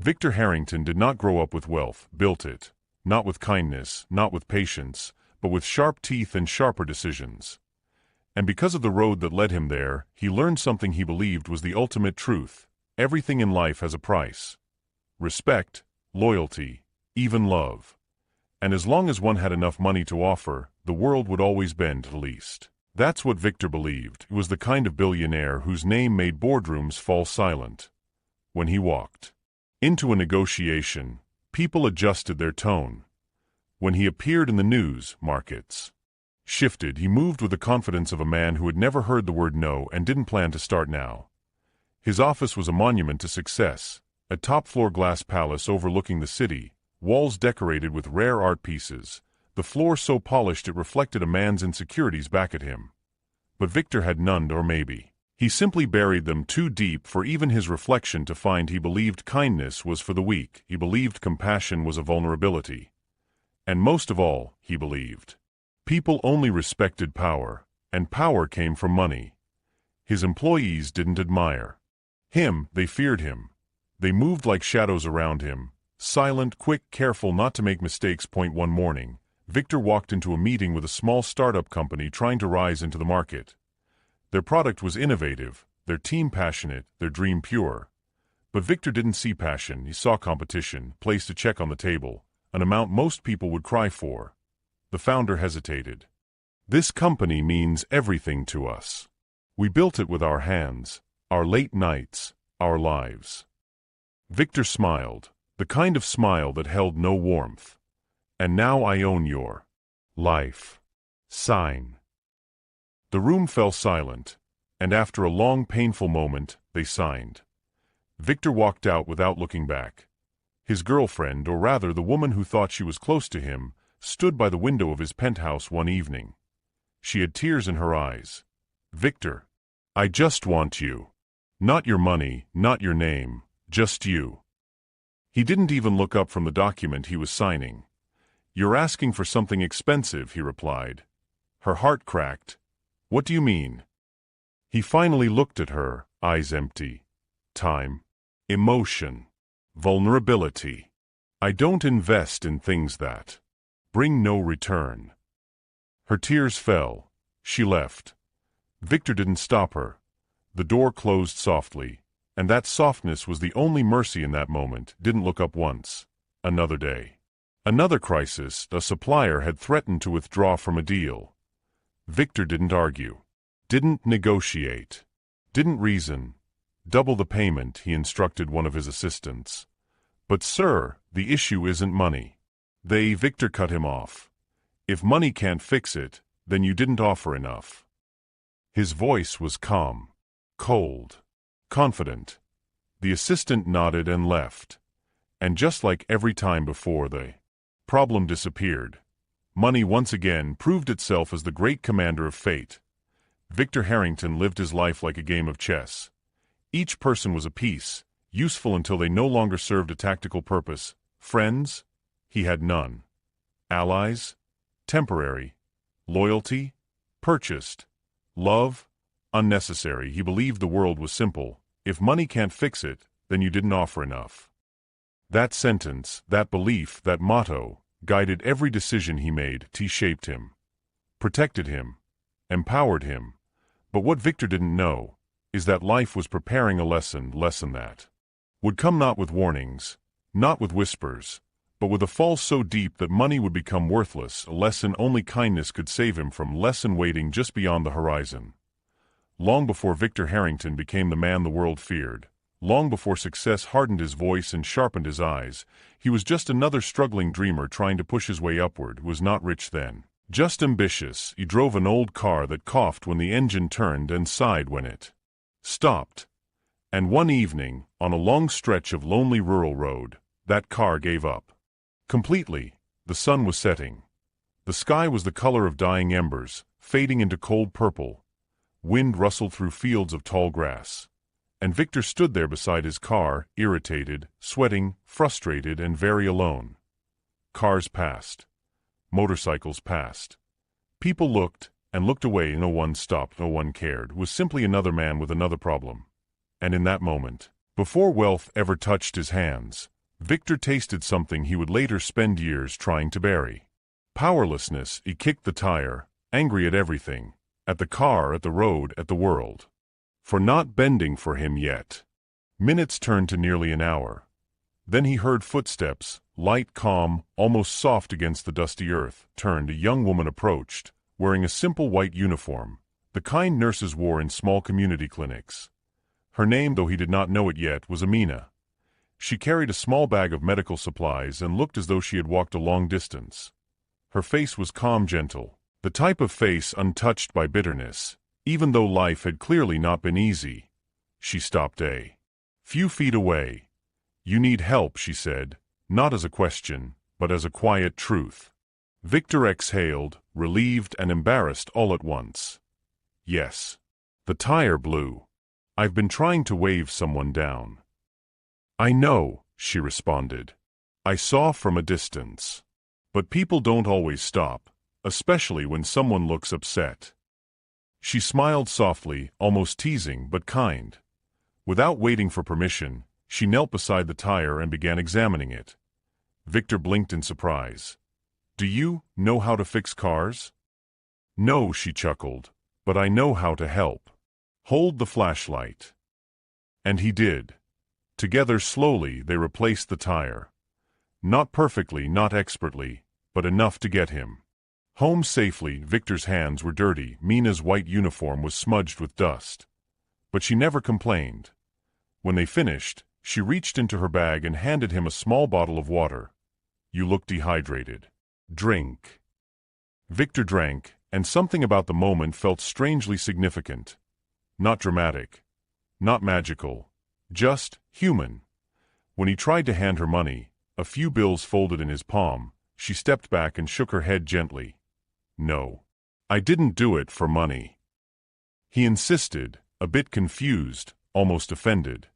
Victor Harrington did not grow up with wealth, built it. Not with kindness, not with patience, but with sharp teeth and sharper decisions. And because of the road that led him there, he learned something he believed was the ultimate truth. Everything in life has a price. Respect, loyalty, even love. And as long as one had enough money to offer, the world would always bend to the least. That's what Victor believed. He was the kind of billionaire whose name made boardrooms fall silent. When he walked into a negotiation, people adjusted their tone. When he appeared in the news, markets shifted. He moved with the confidence of a man who had never heard the word no and didn't plan to start now. His office was a monument to success, a top-floor glass palace overlooking the city, walls decorated with rare art pieces, the floor so polished it reflected a man's insecurities back at him. But Victor had none, or maybe he simply buried them too deep for even his reflection to find. He believed kindness was for the weak. He believed compassion was a vulnerability. And most of all, he believed people only respected power, and power came from money. His employees didn't admire him, they feared him. They moved like shadows around him, silent, quick, careful not to make mistakes. One morning, Victor walked into a meeting with a small startup company trying to rise into the market. Their product was innovative, their team passionate, their dream pure. But Victor didn't see passion, he saw competition, placed a check on the table, an amount most people would cry for. The founder hesitated. "This company means everything to us. We built it with our hands, our late nights, our lives." Victor smiled, the kind of smile that held no warmth. "And now I own your life. Sign." The room fell silent, and after a long, painful moment, they signed. Victor walked out without looking back. His girlfriend, or rather the woman who thought she was close to him, stood by the window of his penthouse one evening. She had tears in her eyes. "Victor, I just want you. Not your money, not your name, just you." He didn't even look up from the document he was signing. "You're asking for something expensive," he replied. Her heart cracked. "What do you mean?" He finally looked at her, eyes empty. "Time. Emotion. Vulnerability. I don't invest in things that bring no return." Her tears fell. She left. Victor didn't stop her. The door closed softly, and that softness was the only mercy in that moment. Didn't look up once. Another day. Another crisis. A supplier had threatened to withdraw from a deal. Victor didn't argue. Didn't negotiate. Didn't reason. "Double the payment," he instructed one of his assistants. "But sir, the issue isn't money." Victor cut him off. "If money can't fix it, then you didn't offer enough." His voice was calm, cold, confident. The assistant nodded and left. And just like every time before, the problem disappeared. Money once again proved itself as the great commander of fate. Victor Harrington lived his life like a game of chess. Each person was a piece, useful until they no longer served a tactical purpose. Friends? He had none. Allies? Temporary. Loyalty? Purchased. Love? Unnecessary. He believed the world was simple. If money can't fix it, then you didn't offer enough. That sentence, that belief, that motto, guided every decision he made. T-shaped him. Protected him. Empowered him. But what Victor didn't know is that life was preparing a lesson that would come not with warnings, not with whispers, but with a fall so deep that money would become worthless, a lesson only kindness could save him from, lesson waiting just beyond the horizon. Long before Victor Harrington became the man the world feared, long before success hardened his voice and sharpened his eyes, he was just another struggling dreamer trying to push his way upward. He was not rich then. Just ambitious. He drove an old car that coughed when the engine turned and sighed when it stopped. And one evening, on a long stretch of lonely rural road, that car gave up. Completely. The sun was setting. The sky was the color of dying embers, fading into cold purple. Wind rustled through fields of tall grass. And Victor stood there beside his car, irritated, sweating, frustrated, and very alone. Cars passed. Motorcycles passed. People looked, and looked away. No one stopped, no one cared. It was simply another man with another problem. And in that moment, before wealth ever touched his hands, Victor tasted something he would later spend years trying to bury. Powerlessness. He kicked the tire, angry at everything, at the car, at the road, at the world, for not bending for him yet. Minutes turned to nearly an hour. Then he heard footsteps, light, calm, almost soft against the dusty earth. Turned. A young woman approached, wearing a simple white uniform, the kind nurses wore in small community clinics. Her name, though he did not know it yet, was Amina. She carried a small bag of medical supplies and looked as though she had walked a long distance. Her face was calm, gentle, the type of face untouched by bitterness, even though life had clearly not been easy. She stopped a few feet away. "You need help," she said, not as a question, but as a quiet truth. Victor exhaled, relieved and embarrassed all at once. "Yes." The tire blew. "I've been trying to wave someone down." "I know," she responded. "I saw from a distance. But people don't always stop, especially when someone looks upset." She smiled softly, almost teasing but kind. Without waiting for permission, she knelt beside the tire and began examining it. Victor blinked in surprise. "Do you know how to fix cars?" "No," she chuckled, "but I know how to help. Hold the flashlight." And he did. Together, slowly, they replaced the tire. Not perfectly, not expertly, but enough to get him home safely. Victor's hands were dirty, Mina's white uniform was smudged with dust. But she never complained. When they finished, she reached into her bag and handed him a small bottle of water. "You look dehydrated. Drink." Victor drank, and something about the moment felt strangely significant. Not dramatic, not magical, just human. When he tried to hand her money, a few bills folded in his palm, she stepped back and shook her head gently. "No. I didn't do it for money." He insisted, a bit confused, almost offended.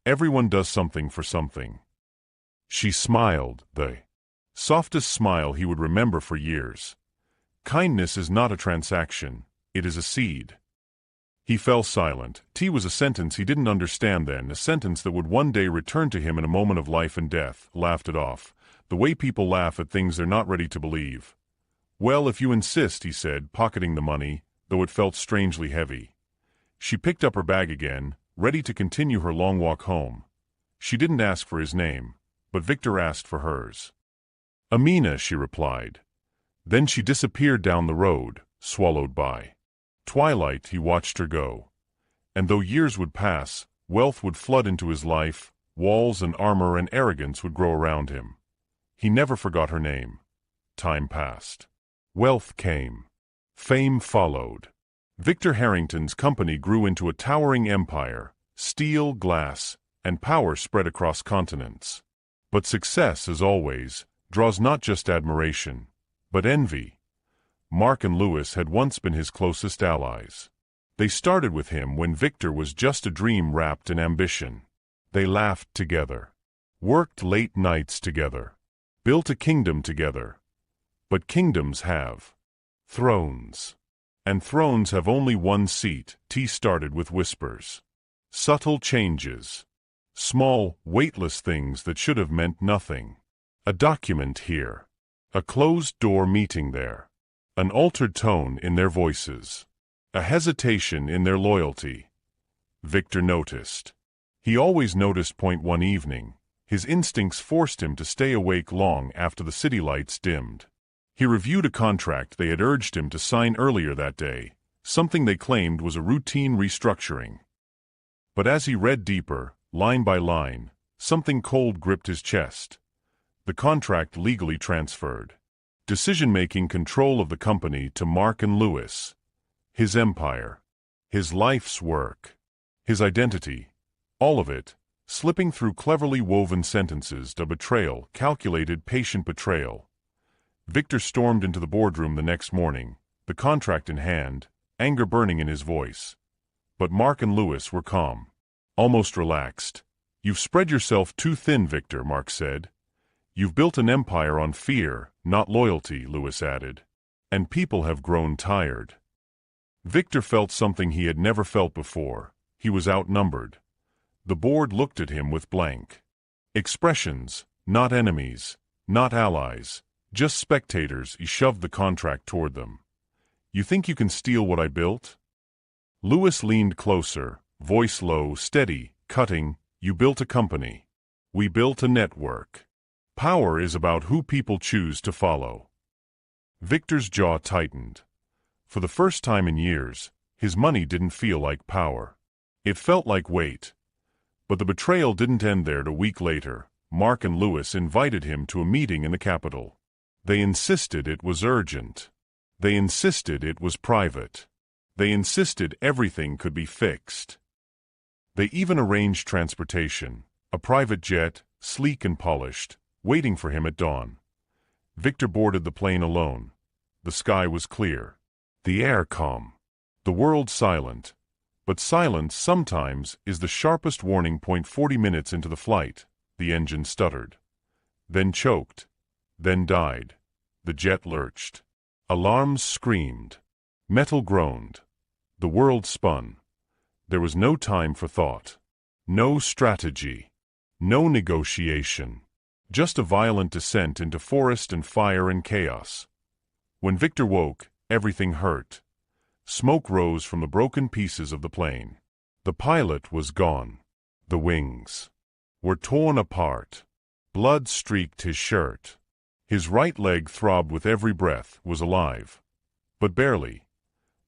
"Everyone does something for something." She smiled, the softest smile he would remember for years. "Kindness is not a transaction, it is a seed." He fell silent. Tea was a sentence he didn't understand then, a sentence that would one day return to him in a moment of life and death. Laughed it off, the way people laugh at things they're not ready to believe. "Well, if you insist," he said, pocketing the money, though it felt strangely heavy. She picked up her bag again, ready to continue her long walk home. She didn't ask for his name, but Victor asked for hers. "Amina," she replied. Then she disappeared down the road, swallowed by twilight. He watched her go. And though years would pass, wealth would flood into his life, walls and armor and arrogance would grow around him. He never forgot her name. Time passed. Wealth came. Fame followed. Victor Harrington's company grew into a towering empire. Steel, glass, and power spread across continents. But success, as always, draws not just admiration, but envy. Mark and Lewis had once been his closest allies. They started with him when Victor was just a dream wrapped in ambition. They laughed together, worked late nights together, built a kingdom together. But kingdoms have thrones. And thrones have only one seat. Tea started with whispers. Subtle changes. Small, weightless things that should have meant nothing. A document here. A closed-door meeting there. An altered tone in their voices. A hesitation in their loyalty. Victor noticed. He always noticed. One evening, his instincts forced him to stay awake long after the city lights dimmed. He reviewed a contract they had urged him to sign earlier that day, something they claimed was a routine restructuring. But as he read deeper, line by line, something cold gripped his chest. The contract legally transferred decision-making control of the company to Mark and Lewis. His empire. His life's work. His identity. All of it, slipping through cleverly woven sentences. A betrayal, calculated, patient betrayal. Victor stormed into the boardroom the next morning, the contract in hand, anger burning in his voice. But Mark and Lewis were calm. Almost relaxed. "You've spread yourself too thin, Victor," Mark said. "You've built an empire on fear, not loyalty," Lewis added. "And people have grown tired." Victor felt something he had never felt before. He was outnumbered. The board looked at him with blank Expressions, not enemies, not allies, just spectators. He shoved the contract toward them. You think you can steal what I built? Lewis leaned closer, voice low, steady, cutting. You built a company. We built a network. Power is about who people choose to follow. Victor's jaw tightened. For the first time in years, his money didn't feel like power. It felt like weight. But the betrayal didn't end there. A week later, Mark and Lewis invited him to a meeting in the Capitol. They insisted it was urgent. They insisted it was private. They insisted everything could be fixed. They even arranged transportation, a private jet, sleek and polished, waiting for him at dawn. Victor boarded the plane alone. The sky was clear. The air calm. The world silent. But silence sometimes is the sharpest warning point. 40 minutes into the flight, the engine stuttered. Then choked. Then died. The jet lurched. Alarms screamed. Metal groaned. The world spun. There was no time for thought. No strategy. No negotiation. Just a violent descent into forest and fire and chaos. When Victor woke, everything hurt. Smoke rose from the broken pieces of the plane. The pilot was gone. The wings were torn apart. Blood streaked his shirt. His right leg throbbed with every breath, was alive. But barely.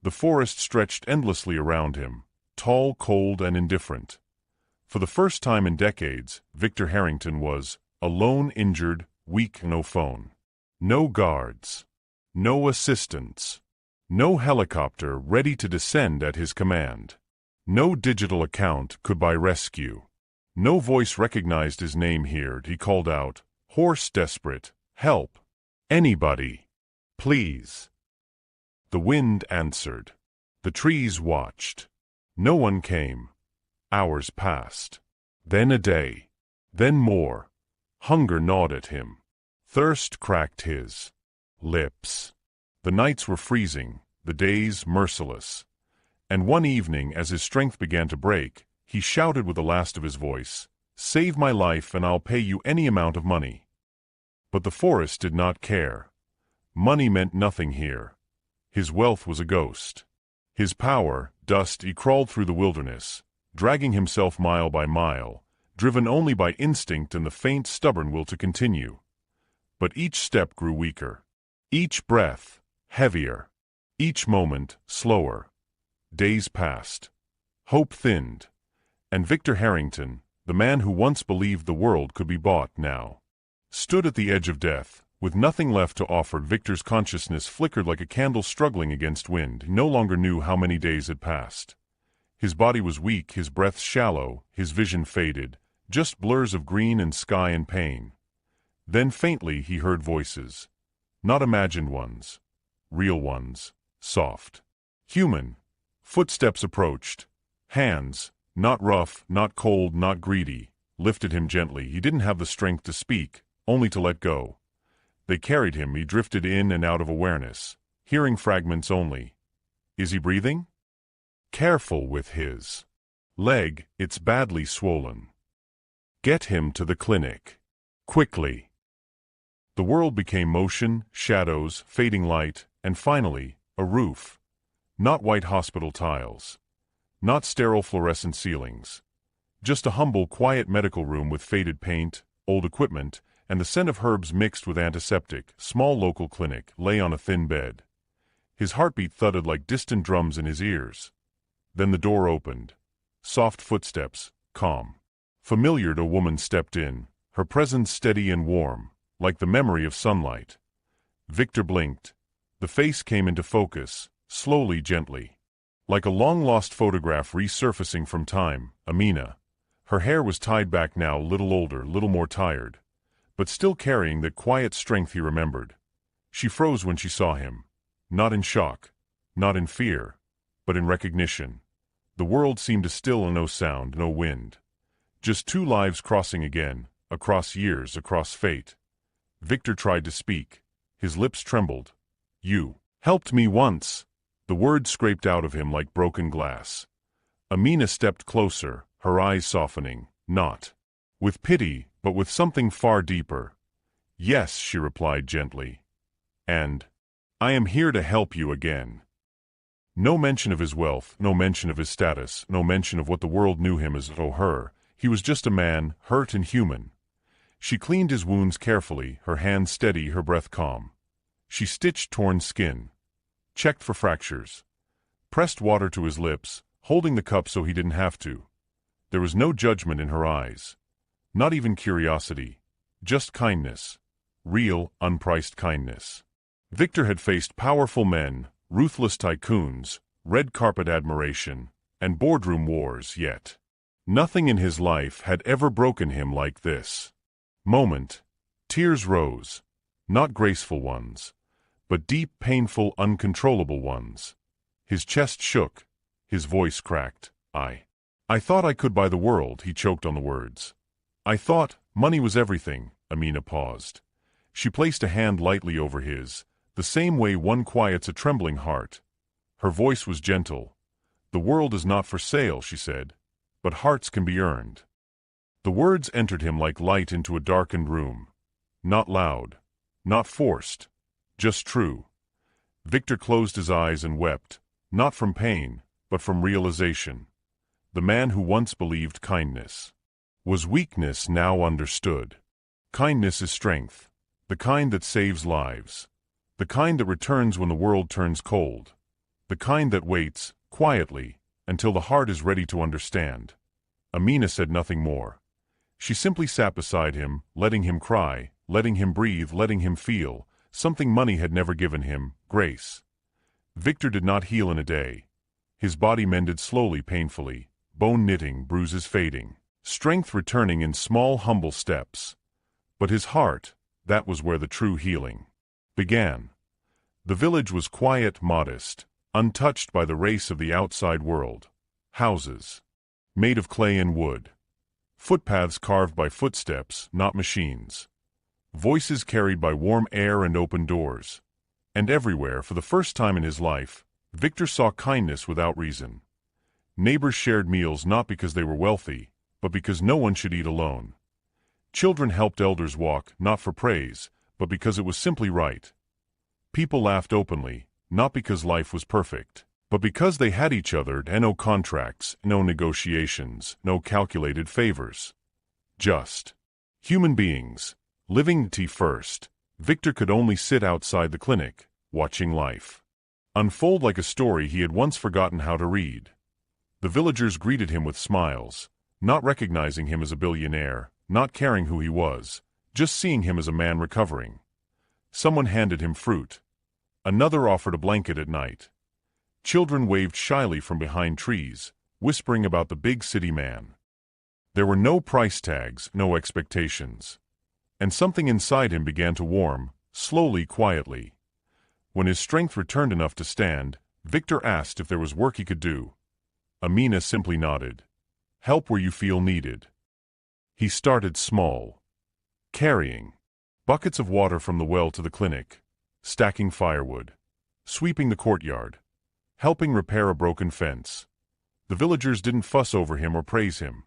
The forest stretched endlessly around him, tall, cold, and indifferent. For the first time in decades, Victor Harrington was alone, injured, weak. No phone. No guards. No assistants. No helicopter ready to descend at his command. No digital account could buy rescue. No voice recognized his name here. He called out, hoarse, desperate, help. Anybody. Please. The wind answered. The trees watched. No one came. Hours passed. Then a day. Then more. Hunger gnawed at him. Thirst cracked his lips. The nights were freezing, the days merciless. And one evening, as his strength began to break, he shouted with the last of his voice, "Save my life and I'll pay you any amount of money." But the forest did not care. Money meant nothing here. His wealth was a ghost. His power, dust. He crawled through the wilderness, dragging himself mile by mile, driven only by instinct and the faint, stubborn will to continue. But each step grew weaker. Each breath, heavier. Each moment, slower. Days passed. Hope thinned. And Victor Harrington, the man who once believed the world could be bought, now stood at the edge of death, with nothing left to offer. Victor's consciousness flickered like a candle struggling against wind. He no longer knew how many days had passed. His body was weak, his breath shallow, his vision faded, just blurs of green and sky and pain. Then faintly he heard voices. Not imagined ones. Real ones. Soft. Human. Footsteps approached. Hands, not rough, not cold, not greedy, lifted him gently. He didn't have the strength to speak, only to let go. They carried him. He drifted in and out of awareness, hearing fragments only. Is he breathing? Careful with his leg, it's badly swollen. Get him to the clinic. Quickly. The world became motion, shadows, fading light, and finally, a roof. Not white hospital tiles. Not sterile fluorescent ceilings. Just a humble, quiet medical room with faded paint, old equipment, and the scent of herbs mixed with antiseptic. Small local clinic lay on a thin bed. His heartbeat thudded like distant drums in his ears. Then the door opened. Soft footsteps, calm. Familiar. A woman stepped in, her presence steady and warm, like the memory of sunlight. Victor blinked. The face came into focus, slowly, gently. Like a long-lost photograph resurfacing from time. Amina. Her hair was tied back now, little older, little more tired, but still carrying that quiet strength he remembered. She froze when she saw him. Not in shock, not in fear, but in recognition. The world seemed to still. No sound, no wind. Just two lives crossing again, across years, across fate. Victor tried to speak. His lips trembled. You helped me once. The words scraped out of him like broken glass. Amina stepped closer, her eyes softening, not with pity, but with something far deeper. "Yes," she replied gently. "And I am here to help you again." No mention of his wealth, no mention of his status, no mention of what the world knew him as or her. He was just a man, hurt and human. She cleaned his wounds carefully, her hands steady, her breath calm. She stitched torn skin, checked for fractures, pressed water to his lips, holding the cup so he didn't have to. There was no judgment in her eyes, not even curiosity, just kindness, real, unpriced kindness. Victor had faced powerful men, ruthless tycoons, red carpet admiration, and boardroom wars, yet nothing in his life had ever broken him like this moment. Tears rose, not graceful ones, but deep, painful, uncontrollable ones. His chest shook, his voice cracked. I thought I could buy the world," he choked on the words. "I thought money was everything." Amina paused. She placed a hand lightly over his, the same way one quiets a trembling heart. Her voice was gentle. "The world is not for sale," she said, "but hearts can be earned." The words entered him like light into a darkened room. Not loud, not forced, just true. Victor closed his eyes and wept, not from pain, but from realization. The man who once believed kindness was weakness now understood. Kindness is strength, the kind that saves lives, the kind that returns when the world turns cold, the kind that waits, quietly, until the heart is ready to understand. Amina said nothing more. She simply sat beside him, letting him cry, letting him breathe, letting him feel something money had never given him: grace. Victor did not heal in a day. His body mended slowly, painfully, bone knitting, bruises fading, strength returning in small, humble steps. But his heart, that was where the true healing began. The village was quiet, modest, untouched by the race of the outside world. Houses made of clay and wood. Footpaths carved by footsteps, not machines. Voices carried by warm air and open doors. And everywhere, for the first time in his life, Victor saw kindness without reason. Neighbors shared meals not because they were wealthy, but because no one should eat alone. Children helped elders walk, not for praise, but because it was simply right. People laughed openly, not because life was perfect, but because they had each other, and no contracts, no negotiations, no calculated favors. Just human beings, living first. Victor could only sit outside the clinic, watching life unfold like a story he had once forgotten how to read. The villagers greeted him with smiles, not recognizing him as a billionaire, not caring who he was, just seeing him as a man recovering. Someone handed him fruit. Another offered a blanket at night. Children waved shyly from behind trees, whispering about the big city man. There were no price tags, no expectations. And something inside him began to warm, slowly, quietly. When his strength returned enough to stand, Victor asked if there was work he could do. Amina simply nodded. "Help where you feel needed." He started small. Carrying buckets of water from the well to the clinic, stacking firewood, sweeping the courtyard, helping repair a broken fence. The villagers didn't fuss over him or praise him.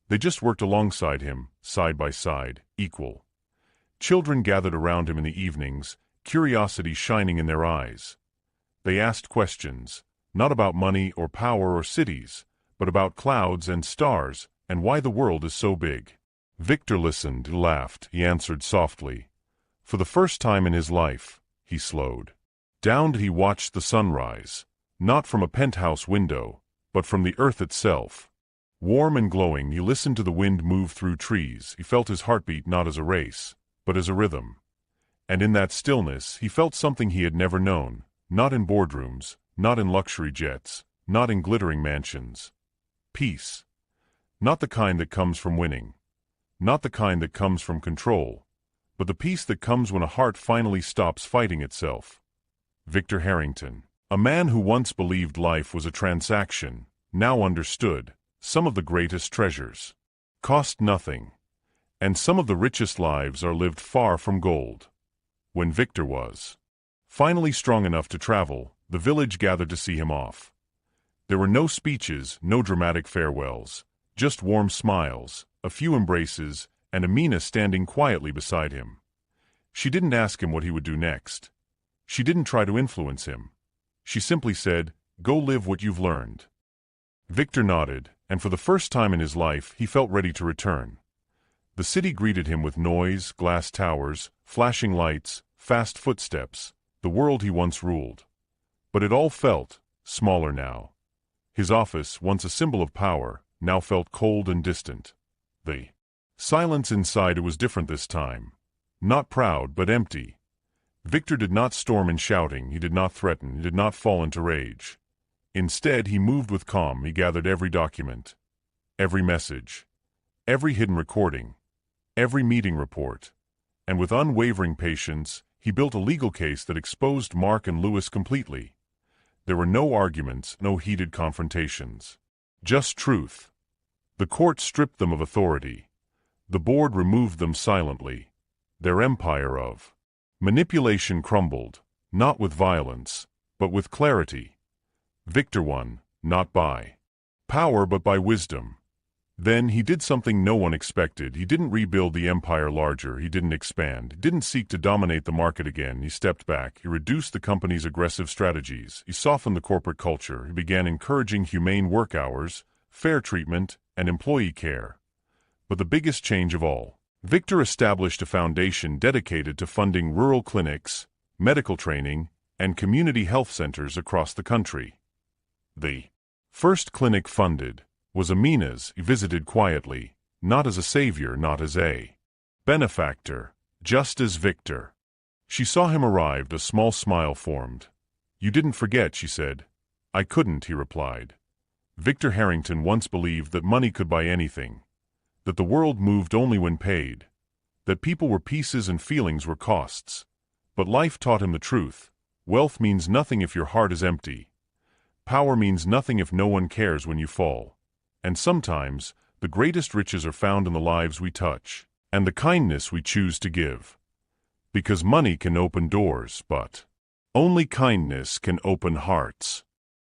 They just worked alongside him, side by side, equal. Children gathered around him in the evenings, curiosity shining in their eyes. They asked questions, not about money or power or cities, but about clouds and stars and why the world is so big. Victor listened, laughed, he answered softly. For the first time in his life, he slowed down. He watched the sunrise, not from a penthouse window, but from the earth itself. Warm and glowing, he listened to the wind move through trees. He felt his heartbeat not as a race, but as a rhythm. And in that stillness, he felt something he had never known, not in boardrooms, not in luxury jets, not in glittering mansions. Peace. Not the kind that comes from winning. Not the kind that comes from control. But the peace that comes when a heart finally stops fighting itself. Victor Harrington, a man who once believed life was a transaction, now understood some of the greatest treasures cost nothing, and some of the richest lives are lived far from gold. When Victor was finally strong enough to travel, the village gathered to see him off. There were no speeches, no dramatic farewells, just warm smiles, a few embraces, and Amina standing quietly beside him. She didn't ask him what he would do next. She didn't try to influence him. She simply said, "Go live what you've learned." Victor nodded, and for the first time in his life he felt ready to return. The city greeted him with noise, glass towers, flashing lights, fast footsteps, the world he once ruled. But it all felt smaller now. His office, once a symbol of power, now felt cold and distant. The silence inside it was different this time. Not proud, but empty. Victor did not storm in shouting, he did not threaten, he did not fall into rage. Instead, he moved with calm. He gathered every document, every message, every hidden recording, every meeting report, and with unwavering patience, he built a legal case that exposed Mark and Lewis completely. There were no arguments, no heated confrontations. Just truth. The court stripped them of authority. The board removed them silently. Their empire of manipulation crumbled, not with violence, but with clarity. Victor won, not by power but by wisdom. Then he did something no one expected. He didn't rebuild the empire larger, he didn't expand, he didn't seek to dominate the market again. He stepped back, he reduced the company's aggressive strategies, he softened the corporate culture, he began encouraging humane work hours, fair treatment, and employee care. But the biggest change of all, Victor established a foundation dedicated to funding rural clinics, medical training, and community health centers across the country. The first clinic funded was Amina's. He visited quietly, not as a savior, not as a benefactor, just as Victor. She saw him arrive, a small smile formed. "You didn't forget," she said. "I couldn't," he replied. Victor Harrington once believed that money could buy anything, that the world moved only when paid, that people were pieces and feelings were costs. But life taught him the truth. Wealth means nothing if your heart is empty. Power means nothing if no one cares when you fall. And sometimes, the greatest riches are found in the lives we touch, and the kindness we choose to give. Because money can open doors, but only kindness can open hearts.